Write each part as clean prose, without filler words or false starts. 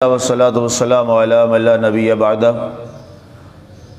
والصلاة والسلام على من لا نبي بعده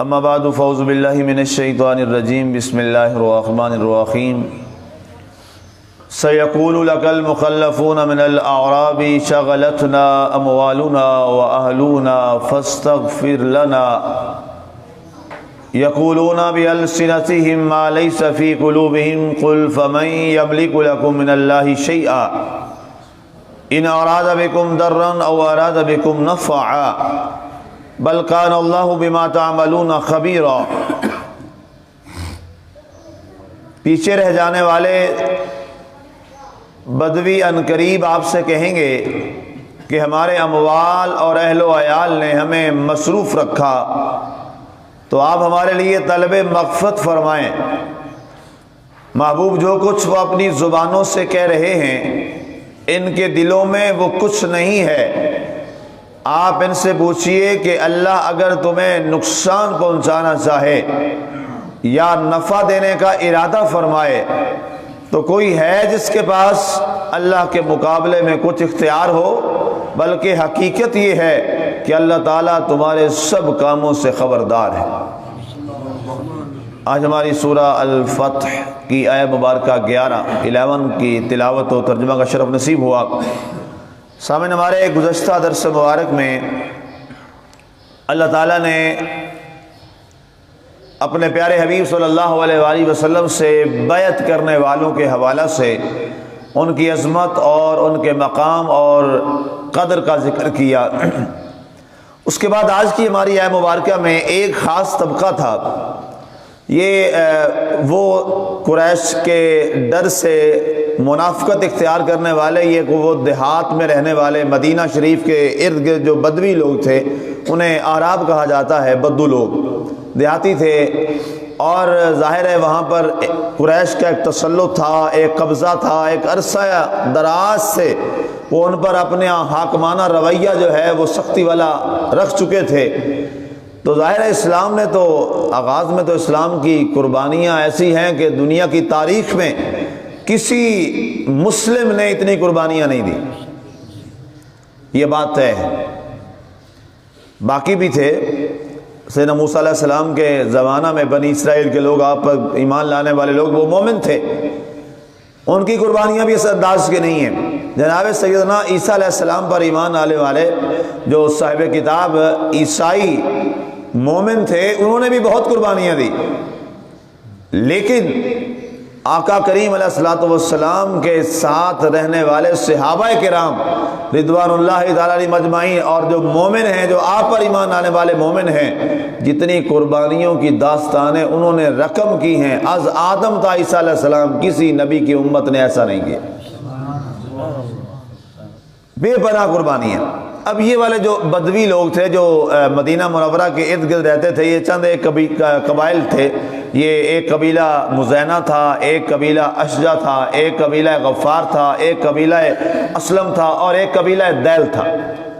اما بعد فاعوذ بالله من الشيطان الرجيم بسم الله الرحمن الرحيم سيقول لك المخلفون من الأعراب شغلتنا أموالنا وأهلنا فاستغفر لنا يقولون بألسنتهم ما ليس في قلوبهم قل فمن يملك لكم من الله شيئا ان اراد بكم ضرا او اراد بكم نفعا بل كان الله بما تعملون خبيرا۔ پیچھے رہ جانے والے بدوی عنقریب آپ سے کہیں گے کہ ہمارے اموال اور اہل و عیال نے ہمیں مصروف رکھا، تو آپ ہمارے لیے طلب مغفرت فرمائیں۔ محبوب جو کچھ وہ اپنی زبانوں سے کہہ رہے ہیں ان کے دلوں میں وہ کچھ نہیں ہے۔ آپ ان سے پوچھئے کہ اللہ اگر تمہیں نقصان پہنچانا چاہے یا نفع دینے کا ارادہ فرمائے تو کوئی ہے جس کے پاس اللہ کے مقابلے میں کچھ اختیار ہو؟ بلکہ حقیقت یہ ہے کہ اللہ تعالیٰ تمہارے سب کاموں سے خبردار ہے۔ آج ہماری سورہ الفتح کی آیت مبارکہ 11 کی تلاوت و ترجمہ کا شرف نصیب ہوا۔ سامعین، ہمارے گزشتہ درس مبارک میں اللہ تعالیٰ نے اپنے پیارے حبیب صلی اللہ علیہ وآلہ وسلم سے بیعت کرنے والوں کے حوالہ سے ان کی عظمت اور ان کے مقام اور قدر کا ذکر کیا۔ اس کے بعد آج کی ہماری آیت مبارکہ میں ایک خاص طبقہ تھا، یہ وہ قریش کے ڈر سے منافقت اختیار کرنے والے، یہ وہ دیہات میں رہنے والے مدینہ شریف کے ارد گرد جو بدوی لوگ تھے، انہیں اعراب کہا جاتا ہے، بدو لوگ دیہاتی تھے، اور ظاہر ہے وہاں پر قریش کا ایک تسلط تھا، ایک قبضہ تھا، ایک عرصہ دراز سے وہ ان پر اپنے حاکمانہ رویہ جو ہے وہ سختی والا رکھ چکے تھے۔ تو ظاہر ہے اسلام نے تو آغاز میں تو اسلام کی قربانیاں ایسی ہیں کہ دنیا کی تاریخ میں کسی مسلم نے اتنی قربانیاں نہیں دی، یہ بات ہے۔ باقی بھی تھے، سیدنا موسیٰ علیہ السلام کے زمانہ میں بنی اسرائیل کے لوگ، آپ پر ایمان لانے والے لوگ، وہ مومن تھے، ان کی قربانیاں بھی اس انداز کے نہیں ہیں۔ جناب سیدنا عیسیٰ علیہ السلام پر ایمان آنے والے جو صاحب کتاب عیسائی مومن تھے، انہوں نے بھی بہت قربانیاں دی، لیکن آقا کریم علیہ الصلوۃ والسلام کے ساتھ رہنے والے صحابہ کرام رضوان اللہ تعالیٰ علیہم مجمعین اور جو مومن ہیں، جو آپ پر ایمان آنے والے مومن ہیں، جتنی قربانیوں کی داستانیں انہوں نے رقم کی ہیں، از آدم تا عیسیٰ علیہ السلام کسی نبی کی امت نے ایسا نہیں کیا، بے پناہ قربانیاں۔ اب یہ والے جو بدوی لوگ تھے جو مدینہ منورہ کے ارد گرد رہتے تھے، یہ چند ایک قبائل تھے۔ یہ ایک قبیلہ مزینہ تھا، ایک قبیلہ اشجع تھا، ایک قبیلہ غفار تھا، ایک قبیلہ اسلم تھا، اور ایک قبیلہ دیل تھا۔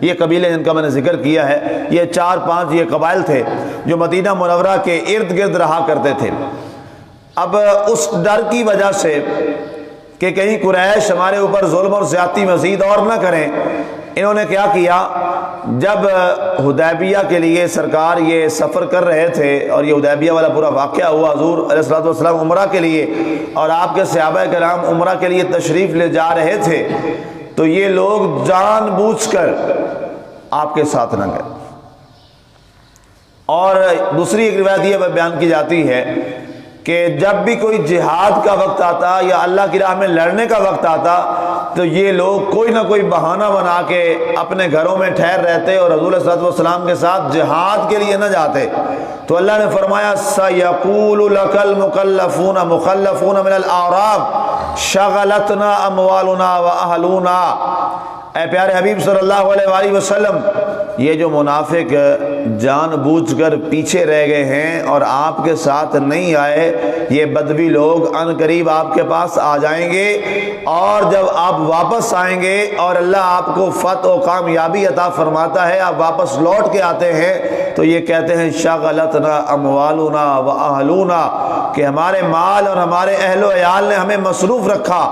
یہ قبیلے جن کا میں نے ذکر کیا ہے، یہ 4-5 یہ قبائل تھے جو مدینہ منورہ کے ارد گرد رہا کرتے تھے۔ اب اس ڈر کی وجہ سے کہ کہیں قریش ہمارے اوپر ظلم اور زیادتی مزید اور نہ کریں، انہوں نے کیا کیا، جب حدیبیہ کے لیے سرکار یہ سفر کر رہے تھے اور یہ حدیبیہ والا پورا واقعہ ہوا، حضور علیہ الصلوۃ والسلام عمرہ کے لیے اور آپ کے صحابہ کرام عمرہ کے لیے تشریف لے جا رہے تھے، تو یہ لوگ جان بوجھ کر آپ کے ساتھ نہ گئے۔ اور دوسری ایک روایت یہ بیان کی جاتی ہے کہ جب بھی کوئی جہاد کا وقت آتا یا اللہ کی راہ میں لڑنے کا وقت آتا تو یہ لوگ کوئی نہ کوئی بہانہ بنا کے اپنے گھروں میں ٹھہر رہتے اور حضور صلی اللہ علیہ وسلم کے ساتھ جہاد کے لیے نہ جاتے۔ تو اللہ نے فرمایا سَيَقُولُ لَكَ الْمُخَلَّفُونَ مُخَلَّفُونَ مِنَ الْأَعْرَابِ شَغَلَتْنَا أَمْوَالُنَا وَأَهْلُونَا۔ اے پیارے حبیب صلی اللہ علیہ وآلہ وسلم، یہ جو منافق جان بوجھ کر پیچھے رہ گئے ہیں اور آپ کے ساتھ نہیں آئے، یہ بدوی لوگ ان قریب آپ کے پاس آ جائیں گے، اور جب آپ واپس آئیں گے اور اللہ آپ کو فتح و کامیابی عطا فرماتا ہے، آپ واپس لوٹ کے آتے ہیں، تو یہ کہتے ہیں شغلتنا اموالنا واہلونا، کہ ہمارے مال اور ہمارے اہل و عیال نے ہمیں مصروف رکھا،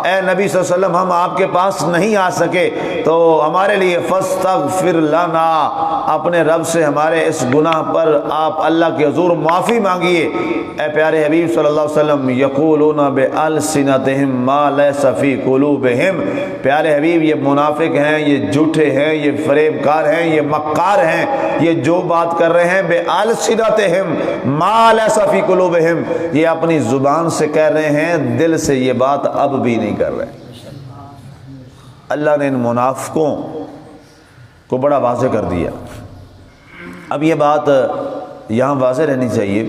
اے نبی صلی اللہ علیہ وسلم ہم آپ کے پاس نہیں آ سکے تو ہمارے لیے فاستغفر لنا، اپنے رب سے ہمارے اس گناہ پر آپ اللہ کے حضور معافی مانگیے۔ اے پیارے حبیب صلی اللہ علیہ وسلم، یقولون بألسنتہم ما لیس فی قلوبہم، پیارے حبیب یہ منافق ہیں، یہ جھوٹے ہیں، یہ فریب کار ہیں، یہ مکار ہیں، یہ جو بات کر رہے ہیں بألسنتہم ما لیس فی قلوبہم، یہ اپنی زبان سے کہہ رہے ہیں، دل سے یہ بات اب بھی نہیں کر رہے۔ اللہ نے ان منافقوں کو بڑا واضح کر دیا۔ اب یہ بات یہاں واضح رہنی چاہیے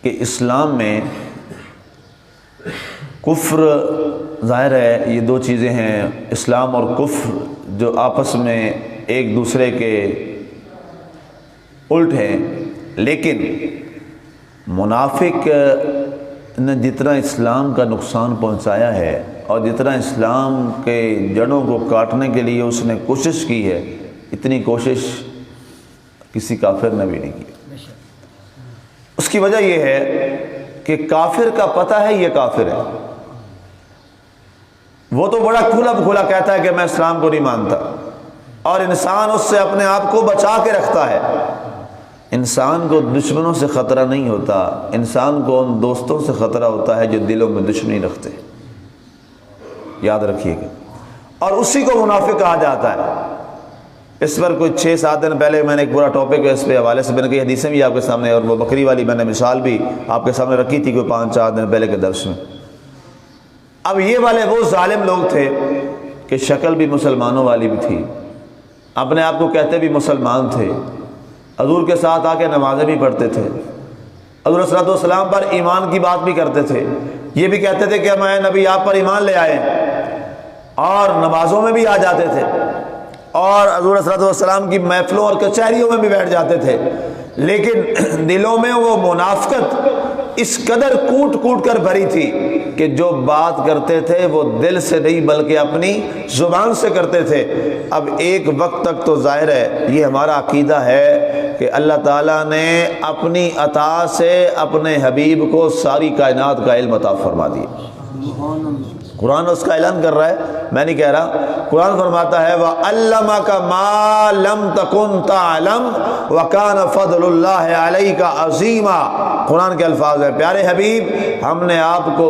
کہ اسلام میں کفر ظاہر ہے یہ دو چیزیں ہیں، اسلام اور کفر جو آپس میں ایک دوسرے کے الٹ ہیں، لیکن منافق نے جتنا اسلام کا نقصان پہنچایا ہے اور جتنا اسلام کے جڑوں کو کاٹنے کے لیے اس نے کوشش کی ہے، اتنی کوشش کسی کافر نے بھی نہیں کی۔ اس کی وجہ یہ ہے کہ کافر کا پتہ ہے یہ کافر ہے، وہ تو بڑا کھلا کھلا کہتا ہے کہ میں اسلام کو نہیں مانتا، اور انسان اس سے اپنے آپ کو بچا کے رکھتا ہے۔ انسان کو دشمنوں سے خطرہ نہیں ہوتا، انسان کو ان دوستوں سے خطرہ ہوتا ہے جو دلوں میں دشمنی رکھتے ہیں، یاد رکھیے گا، اور اسی کو منافق کہا جاتا ہے۔ اس پر کوئی 6-7 دن پہلے میں نے ایک پورا ٹاپک اس پہ حوالے سے میں نے کئی حدیثیں بھی آپ کے سامنے، اور وہ بکری والی میں نے مثال بھی آپ کے سامنے رکھی تھی کوئی 5-4 دن پہلے کے درس میں۔ اب یہ والے وہ ظالم لوگ تھے کہ شکل بھی مسلمانوں والی بھی تھی، اپنے آپ کو کہتے بھی مسلمان تھے، حضور کے ساتھ آ کے نمازیں بھی پڑھتے تھے، حضور صلی اللہ علیہ وسلم پر ایمان کی بات بھی کرتے تھے، یہ بھی کہتے تھے کہ میں نبی آپ پر ایمان لے آئے، اور نمازوں میں بھی آ جاتے تھے، اور حضور صلی اللہ علیہ وسلم کی محفلوں اور کچہریوں میں بھی بیٹھ جاتے تھے، لیکن دلوں میں وہ منافقت اس قدر کوٹ کوٹ کر بھری تھی کہ جو بات کرتے تھے وہ دل سے نہیں بلکہ اپنی زبان سے کرتے تھے۔ اب ایک وقت تک تو ظاہر ہے یہ ہمارا عقیدہ ہے کہ اللہ تعالیٰ نے اپنی عطا سے اپنے حبیب کو ساری کائنات کا علم عطا فرما دیا۔ قرآن اس کا اعلان کر رہا ہے، میں نہیں کہہ رہا، قرآن فرماتا ہے وَعَلَّمَكَ مَا لَمْ تَكُنْ تَعْلَمْ وَكَانَ فَضْلُ اللَّهِ عَلَيْكَ عَظِيمًا۔ قرآن کے الفاظ ہیں، پیارے حبیب ہم نے آپ کو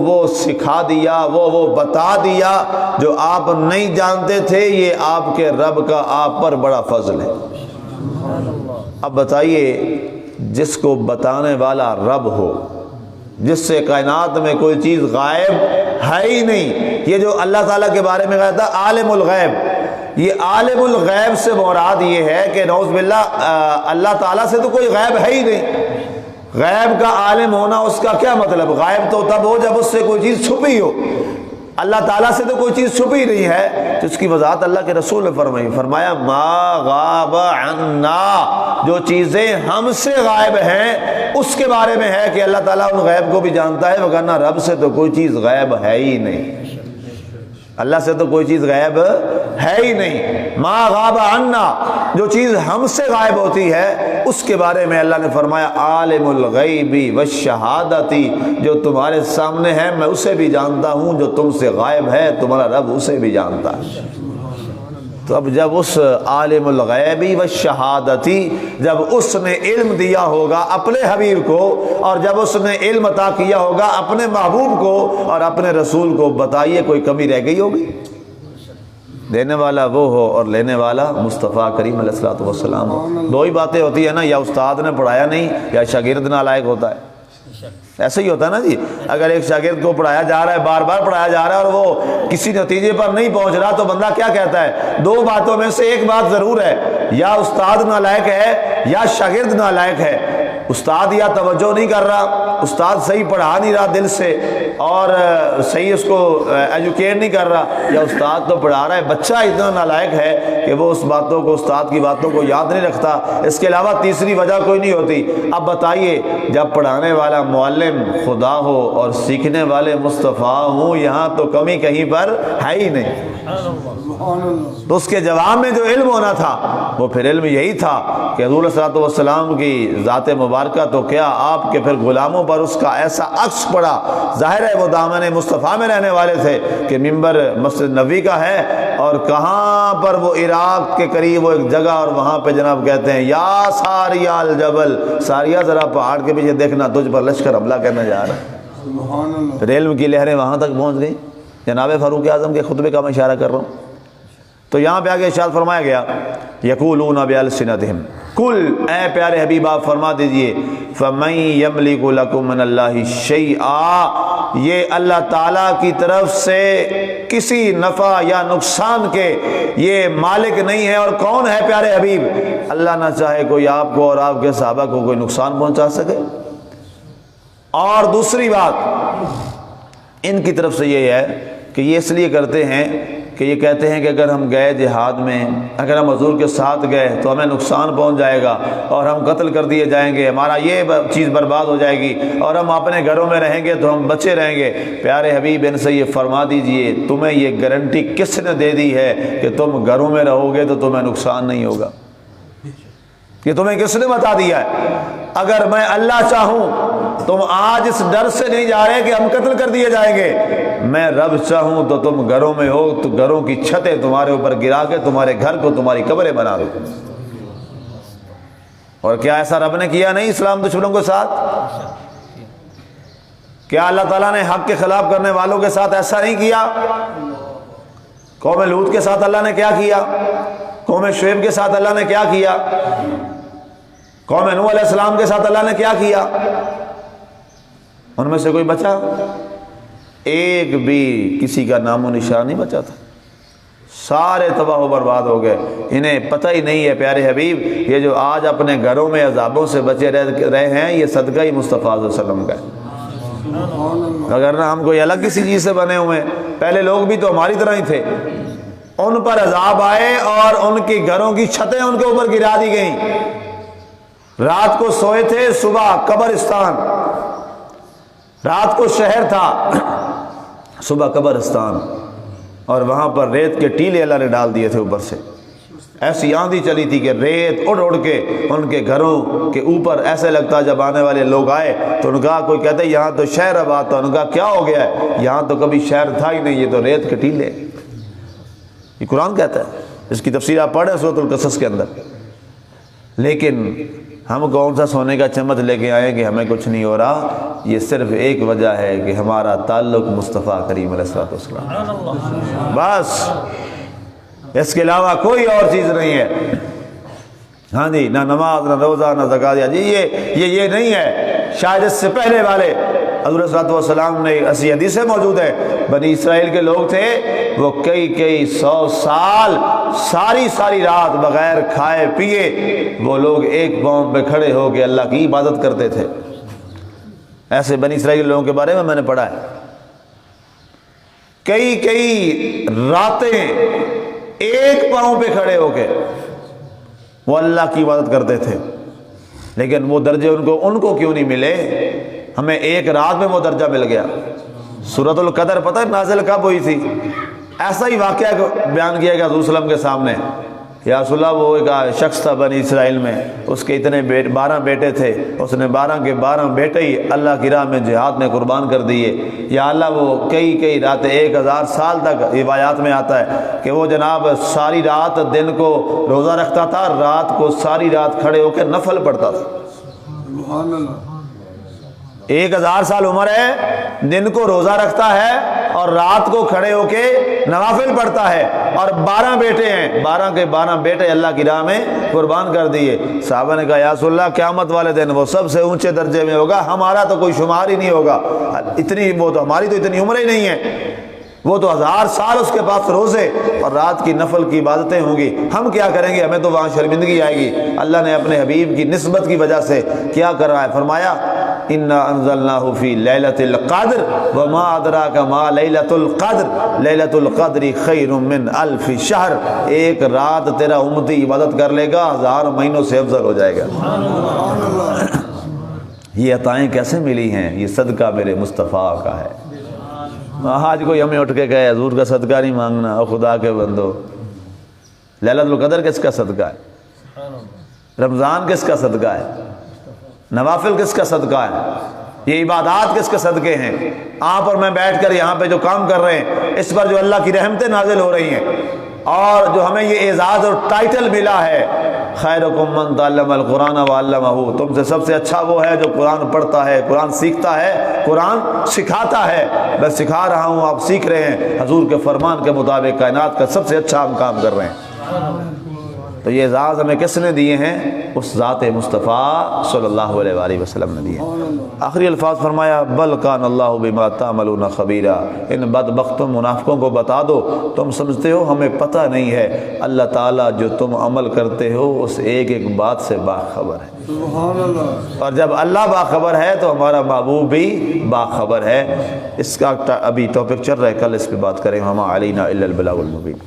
وہ سکھا دیا، وہ بتا دیا جو آپ نہیں جانتے تھے، یہ آپ کے رب کا آپ پر بڑا فضل ہے۔ اب بتائیے جس کو بتانے والا رب ہو، جس سے کائنات میں کوئی چیز غائب ہے ہی نہیں، یہ جو اللہ تعالیٰ کے بارے میں کہا تھا عالم الغیب، یہ عالم الغیب سے مراد یہ ہے کہ نعوذ باللہ اللہ تعالیٰ سے تو کوئی غیب ہے ہی نہیں۔ غیب کا عالم ہونا اس کا کیا مطلب؟ غائب تو تب ہو جب اس سے کوئی چیز چھپی ہو، اللہ تعالیٰ سے تو کوئی چیز چھپی نہیں ہے، تو اس کی وضاحت اللہ کے رسول نے فرمایا ما غاب عنا، جو چیزیں ہم سے غائب ہیں اس کے بارے میں ہے کہ اللہ تعالیٰ ان غیب کو بھی جانتا ہے، وگرنہ رب سے تو کوئی چیز غائب ہے ہی نہیں، اللہ سے تو کوئی چیز غائب ہے ہی نہیں۔ ما غاب عنا، جو چیز ہم سے غائب ہوتی ہے اس کے بارے میں اللہ نے فرمایا عالم الغیب والشہادتی، جو تمہارے سامنے ہے میں اسے بھی جانتا ہوں، جو تم سے غائب ہے تمہارا رب اسے بھی جانتا ہے۔ تو اب جب اس عالم الغیب والشہادتی، جب اس نے علم دیا ہوگا اپنے حبیب کو، اور جب اس نے علم عطا کیا ہوگا اپنے محبوب کو اور اپنے رسول کو، بتائیے کوئی کمی رہ گئی ہوگی؟ دینے والا وہ ہو اور لینے والا مصطفیٰ کریم علیہ الصلوۃ والسلام ہو۔ دو ہی باتیں ہوتی ہیں نا، یا استاد نے پڑھایا نہیں یا شاگرد نالائق ہوتا ہے، ایسے ہی ہوتا ہے نا جی۔ اگر ایک شاگرد کو پڑھایا جا رہا ہے، بار بار پڑھایا جا رہا ہے اور وہ کسی نتیجے پر نہیں پہنچ رہا، تو بندہ کیا کہتا ہے؟ دو باتوں میں سے ایک بات ضرور ہے، یا استاد نالائق ہے یا شاگرد نالائق ہے۔ استاد یا توجہ نہیں کر رہا، استاد صحیح پڑھا نہیں رہا دل سے اور صحیح اس کو ایجوکیٹ نہیں کر رہا، یا استاد تو پڑھا رہا ہے، بچہ اتنا نالائق ہے کہ وہ اس باتوں کو، استاد کی باتوں کو یاد نہیں رکھتا۔ اس کے علاوہ تیسری وجہ کوئی نہیں ہوتی۔ اب بتائیے جب پڑھانے والا معلم خدا ہو اور سیکھنے والے مصطفیٰ ہوں، یہاں تو کمی کہیں پر ہے ہی نہیں۔ تو اس کے جواب میں جو علم ہونا تھا وہ پھر علم یہی تھا کہ حضور صلی اللہ علیہ وسلم کی ذات مبارکہ تو کیا، آپ کے پھر غلاموں پر اس کا ایسا عکس پڑا۔ ظاہر ہے ہے وہ دامن مصطفیٰ میں رہنے والے تھے کہ منبر مسجد نبوی کا ہے، اور کہاں پر وہ عراق کے قریب وہ ایک جگہ، اور وہاں پہ جناب کہتے ہیں یا ساریہ الجبل، ساریہ ذرا پہاڑ کے پیچھے دیکھنا، تجھ پر لشکر حملہ کرنے جا رہا ہے۔ پھر علم کی لہریں وہاں تک پہنچ گئی۔ جناب فاروق اعظم کے خطبے کا میں اشارہ کر رہا ہوں۔ تو یہاں پہ آگے ارشاد فرمایا گیا یقولون بألسنتہم، کل اے پیارے حبیب آپ فرما دیجئے فَمَن يَمْلِكُ لَكُم مِّنَ اللَّهِ شَيْئًا، یہ اللہ تعالیٰ کی طرف سے کسی نفع یا نقصان کے یہ مالک نہیں ہے۔ اور کون ہے پیارے حبیب؟ اللہ نہ چاہے کوئی آپ کو اور آپ کے صحابہ کو کوئی نقصان پہنچا سکے۔ اور دوسری بات ان کی طرف سے یہ ہے کہ یہ اس لیے کرتے ہیں کہ یہ کہتے ہیں کہ اگر ہم گئے جہاد میں، اگر ہم حضور کے ساتھ گئے تو ہمیں نقصان پہنچ جائے گا اور ہم قتل کر دیے جائیں گے، ہمارا یہ چیز برباد ہو جائے گی، اور ہم اپنے گھروں میں رہیں گے تو ہم بچے رہیں گے۔ پیارے حبیب ان سے یہ فرما دیجئے تمہیں یہ گارنٹی کس نے دے دی ہے کہ تم گھروں میں رہو گے تو تمہیں نقصان نہیں ہوگا؟ یہ تمہیں کس نے بتا دیا ہے؟ اگر میں اللہ چاہوں تم آج اس ڈر سے نہیں جا رہے کہ ہم قتل کر دیے جائیں گے، میں رب چاہوں تو تم گھروں میں ہو تو گھروں کی چھتیں تمہارے اوپر گرا کے تمہارے گھر کو تمہاری قبریں بنا دو۔ اور کیا ایسا رب نے کیا نہیں اسلام دشمنوں کے ساتھ؟ کیا اللہ تعالیٰ نے حق کے خلاف کرنے والوں کے ساتھ ایسا نہیں کیا؟ قوم لوط کے ساتھ اللہ نے کیا کیا؟ قوم شعیب کے ساتھ اللہ نے کیا کیا؟ قوم نوح علیہ السلام کے ساتھ اللہ نے کیا کیا؟ ان میں سے کوئی بچا؟ ایک بھی کسی کا نام و نشان نہیں بچا تھا، سارے تباہ و برباد ہو گئے۔ انہیں پتہ ہی نہیں ہے پیارے حبیب یہ جو آج اپنے گھروں میں عذابوں سے بچے رہے ہیں یہ صدقہ ہی مصطفیٰ صلی اللہ علیہ وسلم کا ہے، اگر نہ ہم کوئی الگ کسی چیز سے بنے ہوئے ہیں۔ پہلے لوگ بھی تو ہماری طرح ہی تھے، ان پر عذاب آئے اور ان کی گھروں کی چھتیں ان کے اوپر گرا دی گئیں۔ رات کو سوئے تھے، صبح قبرستان، رات کو شہر تھا، صبح قبرستان، اور وہاں پر ریت کے ٹیلے اللہ نے ڈال دیے تھے اوپر سے۔ ایسی آندھی چلی تھی کہ ریت اڑ اڑ کے ان کے گھروں کے اوپر ایسے لگتا جب آنے والے لوگ آئے تو ان کا کوئی کہتے یہاں تو شہر آباد تھا، ان کا کیا ہو گیا ہے؟ یہاں تو کبھی شہر تھا ہی نہیں، یہ تو ریت کے ٹیلے۔ یہ قرآن کہتا ہے، اس کی تفسیر آپ پڑھیں سورۃ القصص کے اندر۔ لیکن ہم کون سا سونے کا چمچ لے کے آئے کہ ہمیں کچھ نہیں ہو رہا؟ یہ صرف ایک وجہ ہے کہ ہمارا تعلق مصطفیٰ کریم علیہ السلام، بس اس کے علاوہ کوئی اور چیز نہیں ہے۔ ہاں جی، نہ نماز، نہ روزہ، نہ زکوٰۃ، جی یہ نہیں ہے۔ شاید اس سے پہلے والے حضور صلی اللہ علیہ وسلم نے ایسی حدیثیں موجود ہے، بنی اسرائیل کے لوگ تھے وہ کئی سو سال ساری رات بغیر کھائے پیے وہ لوگ ایک پاؤں پہ کھڑے ہو کے اللہ کی عبادت کرتے تھے۔ ایسے بنی اسرائیل کے لوگوں کے بارے میں نے پڑھا ہے، کئی راتیں ایک پاؤں پہ کھڑے ہو کے وہ اللہ کی عبادت کرتے تھے۔ لیکن وہ درجے ان کو کیوں نہیں ملے؟ ہمیں ایک رات میں وہ درجہ مل گیا۔ سورۃ القدر پتہ ہے نازل کب ہوئی تھی؟ ایسا ہی واقعہ بیان کیا گیا حضور صلی اللہ علیہ وسلم کے سامنے۔ یا رسول اللہ، وہ ایک شخص تھا بنی اسرائیل میں، اس کے اتنے 12 بیٹے تھے، اس نے 12 کے 12 بیٹے ہی اللہ کی راہ میں جہاد میں قربان کر دیے۔ یا اللہ، وہ کئی راتیں 1000 سال تک روایات میں آتا ہے کہ وہ جناب ساری رات دن کو روزہ رکھتا تھا، رات کو ساری رات کھڑے ہو کے نفل پڑھتا تھا۔ سبحان اللہ، 1000 سال عمر ہے، دن کو روزہ رکھتا ہے اور رات کو کھڑے ہو کے نوافل پڑھتا ہے، اور 12 بیٹے ہیں، 12 کے 12 بیٹے اللہ کی راہ میں قربان کر دیے۔ صحابہ نے کہا یا رسول اللہ، قیامت والے دن وہ سب سے اونچے درجے میں ہوگا، ہمارا تو کوئی شمار ہی نہیں ہوگا، ہماری تو اتنی عمر ہی نہیں ہے، وہ تو 1000 سال اس کے پاس روزے اور رات کی نفل کی عبادتیں ہوں گی، ہم کیا کریں گے؟ ہمیں تو وہاں شرمندگی آئے گی۔ اللہ نے اپنے حبیب کی نسبت کی وجہ سے کیا کر رہا ہے؟ فرمایا انا انزلناہ فی لیلۃ القدر وما ادراک ما لیلۃ القدر لیلۃ القدر خیر من الف شہر۔ ایک رات تیرا امتی عبادت کر لے گا 1000 مہینوں سے افضل ہو جائے گا۔ یہ عطائیں کیسے ملی ہیں؟ یہ صدقہ میرے مصطفیٰ کا ہے۔ آج کوئی ہمیں اٹھ کے کہے حضور کا صدقہ نہیں مانگنا، اور خدا کے بندو لیلۃ القدر کس کا صدقہ ہے؟ رمضان کس کا صدقہ ہے؟ نوافل کس کا صدقہ ہے؟ یہ عبادات کس کے صدقے ہیں؟ آپ اور میں بیٹھ کر یہاں پہ جو کام کر رہے ہیں اس پر جو اللہ کی رحمتیں نازل ہو رہی ہیں، اور جو ہمیں یہ اعزاز اور ٹائٹل ملا ہے خیرکم من تعلم القرآن وعلمہ، تم سے سب سے اچھا وہ ہے جو قرآن پڑھتا ہے، قرآن سیکھتا ہے، قرآن سکھاتا ہے۔ میں سکھا رہا ہوں، آپ سیکھ رہے ہیں، حضور کے فرمان کے مطابق کائنات کا سب سے اچھا ہم کام کر رہے ہیں۔ تو یہ اعزاز ہمیں کس نے دیے ہیں؟ اس ذات مصطفیٰ صلی اللہ علیہ وآلہ وسلم نے دیے ہیں۔ آخری الفاظ فرمایا بل کان اللہ بما تعملون خبیرا، ان بدبختوں منافقوں کو بتا دو، تم سمجھتے ہو ہمیں پتہ نہیں ہے، اللہ تعالیٰ جو تم عمل کرتے ہو اس ایک ایک بات سے باخبر ہے۔ سبحان اللہ۔ اور جب اللہ باخبر ہے تو ہمارا محبوب بھی باخبر ہے۔ اس کا ابھی ٹاپک چل رہا ہے، کل اس پہ بات کریں۔ وما علینا الا البلاغ المبین۔